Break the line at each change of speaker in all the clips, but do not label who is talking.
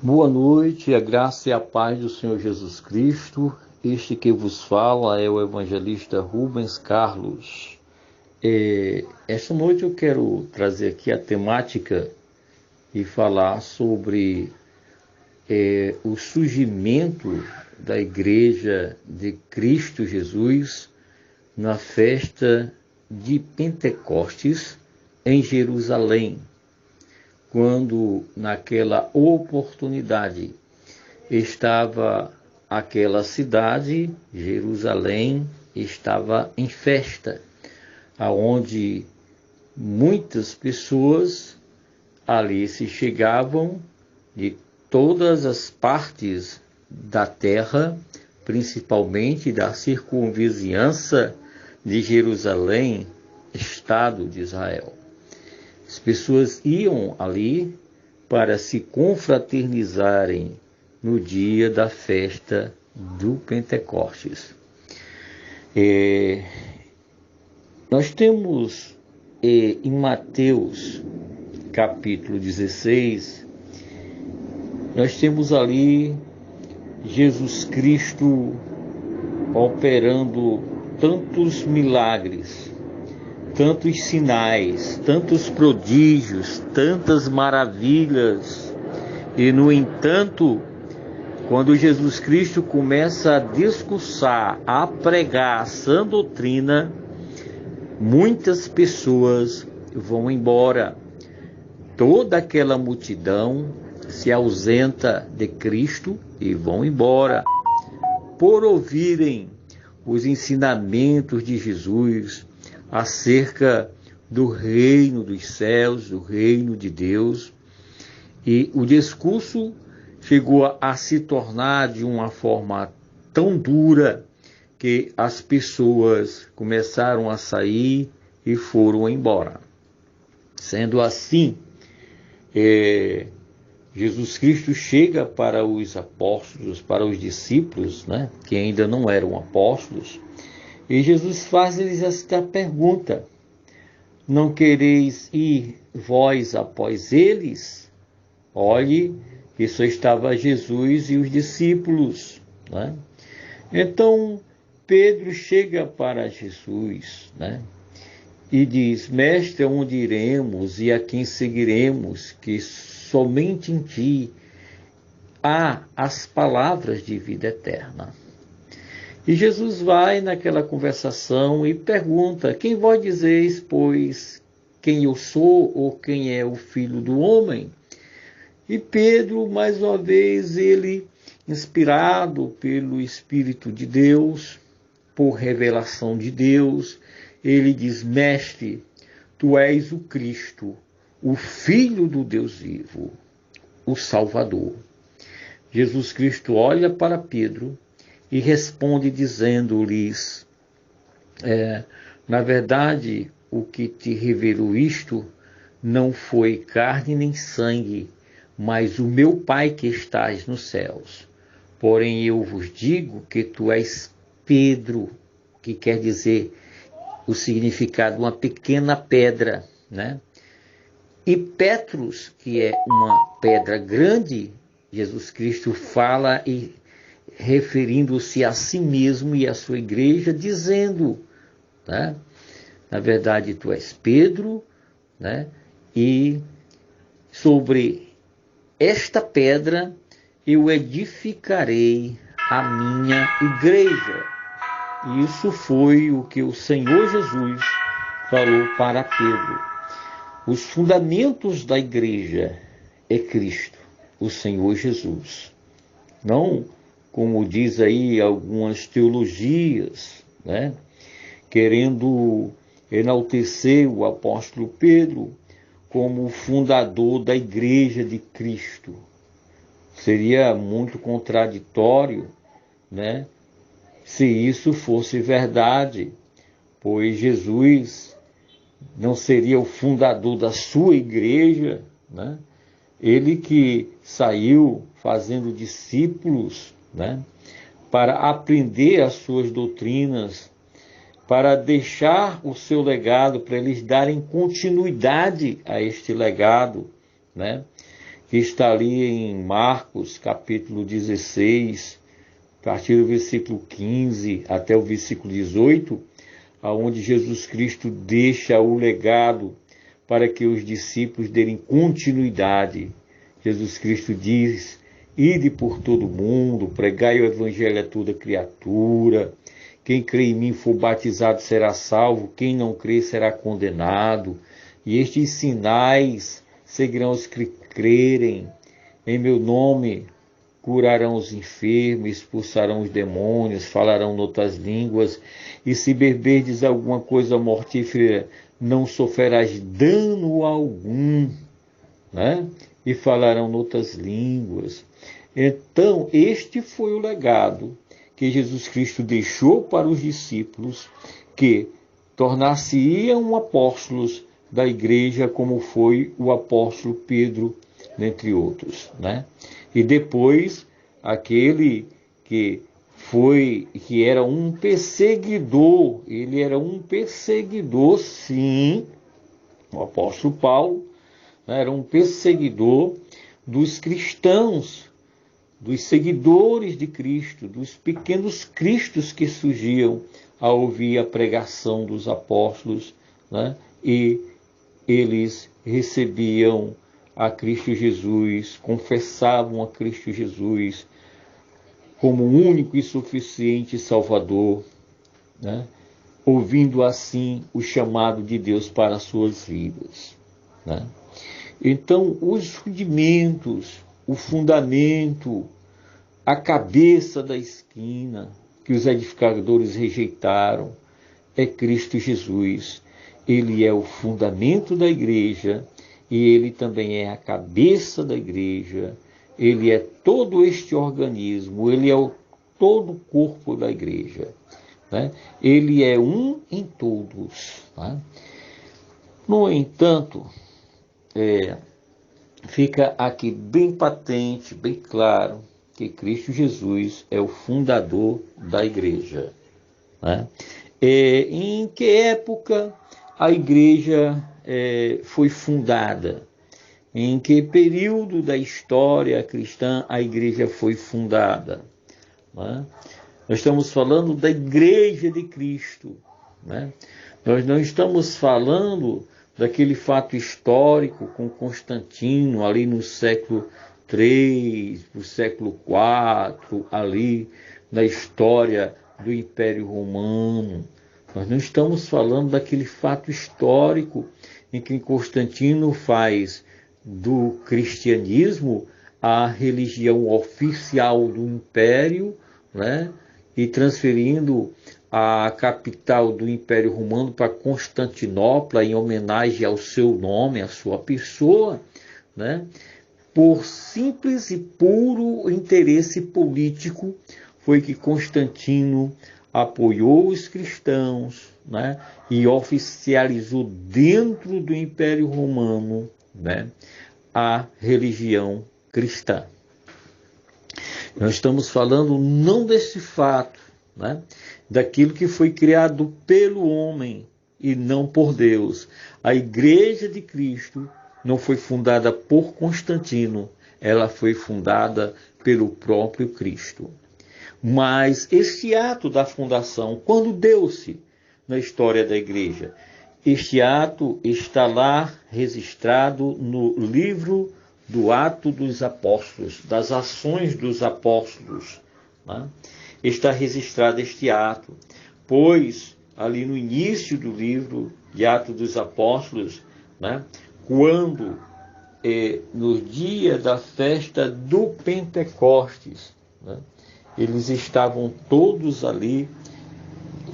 Boa noite, a graça e a paz do Senhor Jesus Cristo. Este que vos fala é o evangelista Rubens Carlos. Esta noite eu quero trazer aqui a temática e falar sobre o surgimento da Igreja de Cristo Jesus na festa de Pentecostes em Jerusalém, quando naquela oportunidade estava aquela cidade, Jerusalém, estava em festa, aonde muitas pessoas ali se chegavam de todas as partes da terra, principalmente da circunvizinhança de Jerusalém, Estado de Israel. As pessoas iam ali para se confraternizarem no dia da festa do Pentecostes. Nós temos em Mateus capítulo 16, nós temos ali Jesus Cristo operando tantos milagres, tantos sinais, tantos prodígios, tantas maravilhas. E, no entanto, quando Jesus Cristo começa a discursar, a pregar a sã doutrina, muitas pessoas vão embora. Toda aquela multidão se ausenta de Cristo e vão embora por ouvirem os ensinamentos de Jesus acerca do reino dos céus, do reino de Deus. E o discurso chegou a se tornar de uma forma tão dura que as pessoas começaram a sair e foram embora. Sendo assim, Jesus Cristo chega para os apóstolos, para os discípulos, que ainda não eram apóstolos, e Jesus faz-lhes esta pergunta: não quereis ir vós após eles? Olhe, que só estava Jesus e os discípulos. Então, Pedro chega para Jesus, e diz: Mestre, aonde iremos e a quem seguiremos, que somente em ti há as palavras de vida eterna. E Jesus vai naquela conversação e pergunta: quem vós dizeis, pois, quem eu sou ou quem é o Filho do Homem? E Pedro, mais uma vez, ele, inspirado pelo Espírito de Deus, por revelação de Deus, ele diz: Mestre, tu és o Cristo, o Filho do Deus vivo, o Salvador. Jesus Cristo olha para Pedro e responde dizendo-lhes: na verdade, o que te revelou isto não foi carne nem sangue, mas o meu Pai que estás nos céus. Porém eu vos digo que tu és Pedro, que quer dizer o significado uma pequena pedra, E Petros, que é uma pedra grande, Jesus Cristo fala e referindo-se a si mesmo e à sua igreja, dizendo, na verdade, tu és Pedro, e sobre esta pedra eu edificarei a minha igreja. E isso foi o que o Senhor Jesus falou para Pedro. Os fundamentos da igreja é Cristo, o Senhor Jesus. Não como diz aí algumas teologias, querendo enaltecer o apóstolo Pedro como o fundador da igreja de Cristo. Seria muito contraditório, se isso fosse verdade, pois Jesus não seria o fundador da sua igreja, Ele que saiu fazendo discípulos, para aprender as suas doutrinas, para deixar o seu legado, para eles darem continuidade a este legado, que está ali em Marcos, capítulo 16, a partir do versículo 15 até o versículo 18, aonde Jesus Cristo deixa o legado para que os discípulos deem continuidade. Jesus Cristo diz: ide por todo mundo, pregai o evangelho a toda criatura. Quem crê em mim for batizado será salvo, quem não crê será condenado. E estes sinais seguirão os que crerem. Em meu nome curarão os enfermos, expulsarão os demônios, falarão noutras línguas. E se beberdes alguma coisa mortífera, não sofrerás dano algum, né? E falarão noutras línguas. Então, este foi o legado que Jesus Cristo deixou para os discípulos, que tornar-se-iam apóstolos da igreja, como foi o apóstolo Pedro, dentre outros, né? E depois, aquele que era um perseguidor, ele era um perseguidor, sim, o apóstolo Paulo, né, era um perseguidor dos cristãos, dos seguidores de Cristo, dos pequenos cristos que surgiam ao ouvir a pregação dos apóstolos, né? E eles recebiam a Cristo Jesus, confessavam a Cristo Jesus como único e suficiente Salvador, né? Ouvindo assim o chamado de Deus para as suas vidas, né? Então, os rudimentos, o fundamento, a cabeça da esquina que os edificadores rejeitaram é Cristo Jesus. Ele é o fundamento da igreja e ele também é a cabeça da igreja. Ele é todo este organismo, ele é todo o corpo da igreja, né? Ele é um em todos, né? No entanto, fica aqui bem patente, bem claro, que Cristo Jesus é o fundador da igreja, né? Em que época a igreja foi fundada? Em que período da história cristã a igreja foi fundada, né? Nós estamos falando da igreja de Cristo, né? Nós não estamos falando daquele fato histórico com Constantino, ali no século III, no século IV, ali na história do Império Romano. Nós não estamos falando daquele fato histórico em que Constantino faz do cristianismo a religião oficial do Império, né? E transferindo a capital do Império Romano para Constantinopla, em homenagem ao seu nome, à sua pessoa, né? Por simples e puro interesse político, foi que Constantino apoiou os cristãos, né? E oficializou dentro do Império Romano, né, a religião cristã. Nós estamos falando não desse fato, né, daquilo que foi criado pelo homem e não por Deus. A igreja de Cristo não foi fundada por Constantino, ela foi fundada pelo próprio Cristo. Mas este ato da fundação, quando deu-se na história da igreja? Este ato está lá registrado no livro do Ato dos Apóstolos, das ações dos apóstolos, né? Está registrado este ato, pois ali no início do livro de Atos dos Apóstolos, né, quando no dia da festa do Pentecostes, né, eles estavam todos ali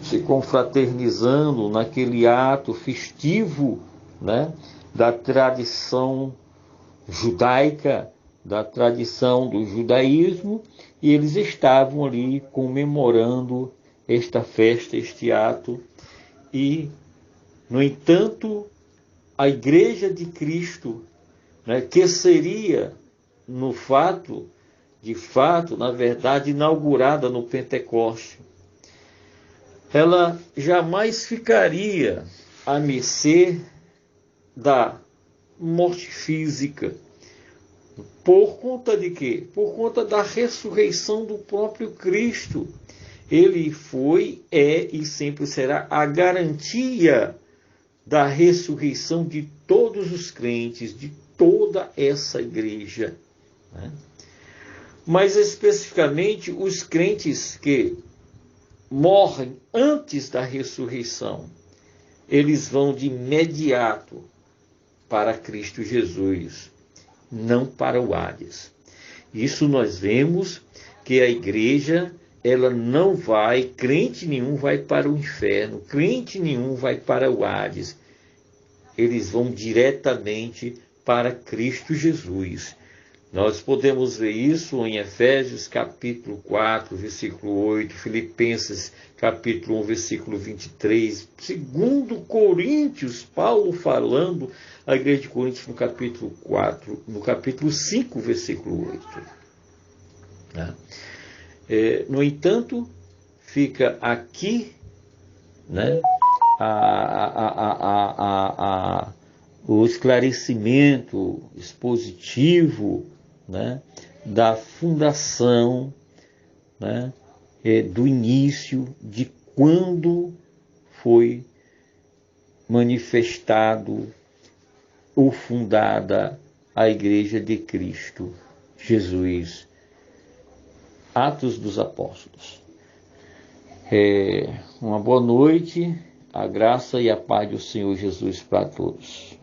se confraternizando naquele ato festivo, né, da tradição judaica, da tradição do judaísmo, e eles estavam ali comemorando esta festa, este ato. E, no entanto, a Igreja de Cristo, né, que seria, na verdade, inaugurada no Pentecoste, ela jamais ficaria à mercê da morte física, Por conta de quê? Por conta da ressurreição do próprio Cristo. Ele foi, é e sempre será a garantia da ressurreição de todos os crentes, de toda essa igreja, né? Mas especificamente os crentes que morrem antes da ressurreição, eles vão de imediato para Cristo Jesus, não para o Hades. Isso nós vemos que a igreja, ela não vai, crente nenhum vai para o inferno, crente nenhum vai para o Hades. Eles vão diretamente para Cristo Jesus. Nós podemos ver isso em Efésios capítulo 4, versículo 8, Filipenses capítulo 1, versículo 23, 2 Coríntios, Paulo falando à igreja de Coríntios no capítulo 4, no capítulo 5, versículo 8. Né? No entanto, fica aqui, né, o esclarecimento expositivo, né, da fundação, né, do início, de quando foi manifestado ou fundada a Igreja de Cristo Jesus. Atos dos Apóstolos. Uma boa noite, a graça e a paz do Senhor Jesus para todos.